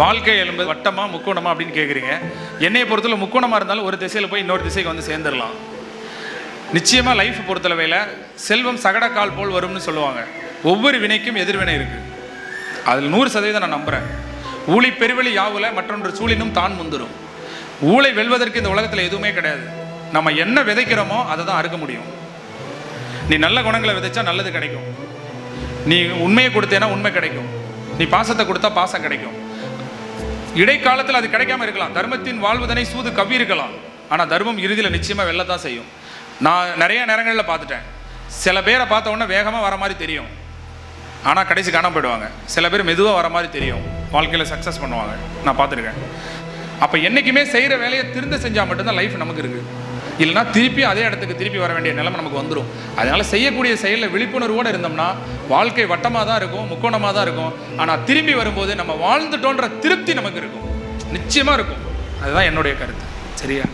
வாழ்க்கை என்பது வட்டமா முக்கோணமா அப்படின்னு கேட்குறீங்க. என்னையை பொறுத்தவரை முக்கோணமாக இருந்தாலும் ஒரு திசையில் போய் இன்னொரு திசைக்கு வந்து சேர்ந்துடலாம். நிச்சயமாக லைஃப் பொறுத்தளவையில் செல்வம் சகடக்கால் போல் வரும்னு சொல்லுவாங்க. ஒவ்வொரு வினைக்கும் எதிர்வினை இருக்குது. அதில் 100% நான் நம்புகிறேன். ஊழி பெருவெளி யாவுல மற்றொன்று சூழினும் தான் முந்துரும். ஊழை வெல்வதற்கு இந்த உலகத்தில் எதுவுமே கிடையாது. நம்ம என்ன விதைக்கிறோமோ அதை தான் அறுக்க முடியும். நீ நல்ல குணங்களை விதைச்சா நல்லது கிடைக்கும். நீ உண்மையை கொடுத்தேன்னா உண்மை கிடைக்கும். நீ பாசத்தை கொடுத்தா பாசம் கிடைக்கும். இடைக்காலத்தில் அது கிடைக்காம இருக்கலாம். தர்மத்தின் வாழ்வதனை சூது கவ்வி இருக்கலாம். ஆனால் தர்மம் இறுதியில் நிச்சயமாக வெல்லத்தான் செய்யும். நான் நிறைய நேரங்களில் பார்த்துட்டேன். சில பேரை பார்த்த உடனே வேகமாக வர மாதிரி தெரியும், ஆனால் கடைசி காணாம போயிடுவாங்க. சில பேர் மெதுவாக வர மாதிரி தெரியும், வாழ்க்கையில் சக்ஸஸ் பண்ணுவாங்க. நான் பார்த்துருக்கேன். அப்போ என்றைக்குமே செய்கிற வேலையை திருந்த செஞ்சால் மட்டும்தான் லைஃப் நமக்கு இருக்குது. இல்லைனா திருப்பி அதே இடத்துக்கு திருப்பி வர வேண்டிய நிலைமை நமக்கு வந்துடும். அதனால் செய்யக்கூடிய செயலில் விழிப்புணர்வோடு இருந்தோம்னா வாழ்க்கை வட்டமாக தான் இருக்கும், முக்கோணமாக தான் இருக்கும். ஆனால் திரும்பி வரும்போது நம்ம வாழ்ந்துட்டோன்ற திருப்தி நமக்கு இருக்கும், நிச்சயமாக இருக்கும். அதுதான் என்னுடைய கருத்து. சரியா?